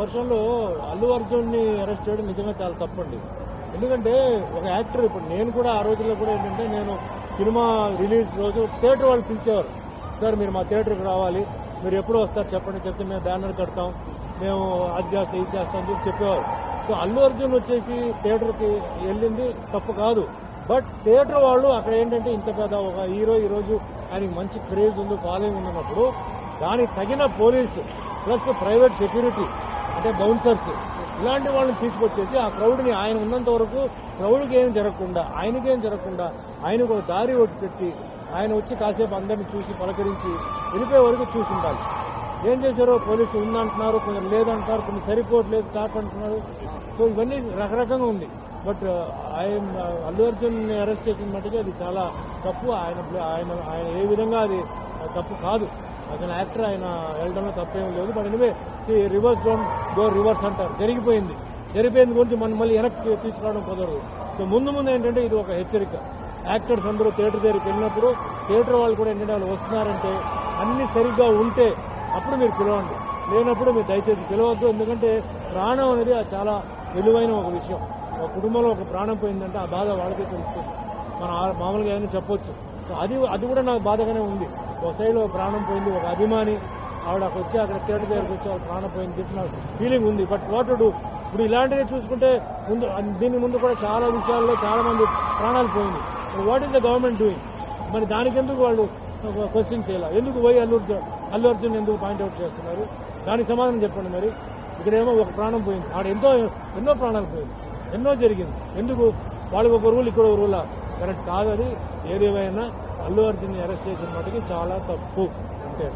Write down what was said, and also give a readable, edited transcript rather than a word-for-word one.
వర్షంలో అల్లు అర్జున్ని అరెస్ట్ చేయడం నిజంగా చాలా తప్పండి. ఎందుకంటే ఒక యాక్టర్, ఇప్పుడు నేను కూడా ఆ రోజుల్లో కూడా ఏంటంటే, నేను సినిమా రిలీజ్ రోజు థియేటర్ వాళ్ళు పిలిచేవారు. సార్ మీరు మా థియేటర్కి రావాలి, మీరు ఎప్పుడు వస్తారు చెప్పండి, చెప్తే మేము బ్యానర్ కడతాం, మేము అది చేస్తాం ఇది చేస్తాం అని చెప్పేవారు. సో అల్లు అర్జున్ వచ్చేసి థియేటర్కి వెళ్ళింది తప్పు కాదు. బట్ థియేటర్ వాళ్ళు అక్కడ ఏంటంటే, ఇంత పెద్ద ఒక హీరో ఈరోజు ఆయనకి మంచి క్రేజ్ ఉంది, ఫాలోయింగ్ ఉన్నప్పుడు దానికి తగిన పోలీసు ప్లస్ ప్రైవేట్ సెక్యూరిటీ అంటే బౌన్సర్స్ ఇలాంటి వాళ్ళని తీసుకొచ్చేసి ఆ క్రౌడ్ని, ఆయన ఉన్నంత వరకు క్రౌడ్కి ఏం జరగకుండా, ఆయనకేం జరగకుండా ఆయనకు ఒక దారి ఒకటి పెట్టి ఆయన వచ్చి కాసేపు అందరినీ చూసి పలకరించి వెళ్ళిపోయే వరకు చూసి ఉండాలి. ఏం చేశారో పోలీసు ఉందంటున్నారు, కొందరు లేదంటున్నారు, కొన్ని సరిపోవట్లేదు స్టార్ట్ అంటున్నారు. సో ఇవన్నీ రకరకంగా ఉంది. బట్ అల్లు అర్జున్ అరెస్ట్ చేసిన మట్టుగా అది చాలా తప్పు. ఆయన ఏ విధంగా అది తప్పు కాదు. అతను యాక్టర్, ఆయన వెళ్ళడంలో తప్పేం లేదు. But anyway reverse don't go reverse అంటారు. జరిగిపోయింది గురించి మనం మళ్ళీ వెనక్కి తీసుకురావడం కుదరదు. సో ముందు ఏంటంటే ఇది ఒక హెచ్చరిక. యాక్టర్స్ అందరూ థియేటర్ దగ్గరికి వెళ్ళినప్పుడు థియేటర్ వాళ్ళు కూడా ఏంటంటే వాళ్ళు వస్తున్నారంటే అన్ని సరిగ్గా ఉంటే అప్పుడు మీరు పిలవండి, లేనప్పుడు మీరు దయచేసి పిలవద్దు. ఎందుకంటే ప్రాణం అనేది చాలా విలువైన ఒక విషయం. ఒక కుటుంబంలో ఒక ప్రాణం పోయిందంటే ఆ బాధ వాళ్ళకే తెలుస్తుంది. మనం మామూలుగా ఏమైనా చెప్పొచ్చు. సో అది కూడా నాకు బాధగానే ఉంది. ఒక సైడ్లో ప్రాణం పోయింది, ఒక అభిమాని ఆవిడ వచ్చి అక్కడ థియేటర్ దగ్గరికి వచ్చి వాళ్ళ ప్రాణం పోయింది చెప్పి నాకు ఫీలింగ్ ఉంది. But what to do? ఇప్పుడు ఇలాంటివి చూసుకుంటే దీని ముందు కూడా చాలా విషయాల్లో చాలా మంది ప్రాణాలు పోయింది. What is the government doing? మరి దానికి ఎందుకు వాళ్ళు క్వశ్చన్ చేయాలి? ఎందుకు పోయి అల్లు అర్జున్ ఎందుకు పాయింట్అవుట్ చేస్తున్నారు? దానికి సమాధానం చెప్పండి. మరి ఇక్కడేమో ఒక ప్రాణం పోయింది, ఆడ ఎన్నో ప్రాణాలు పోయింది, ఎన్నో జరిగింది. ఎందుకు వాళ్ళకి ఒక రూల్ ఇక్కడ ఒక రూల్? కరెక్ట్ కాదు. అది ఏదేమైనా అల్లు అర్జున్ అరెస్ట్ చేసిన మటుకు చాలా తప్పు అంతే.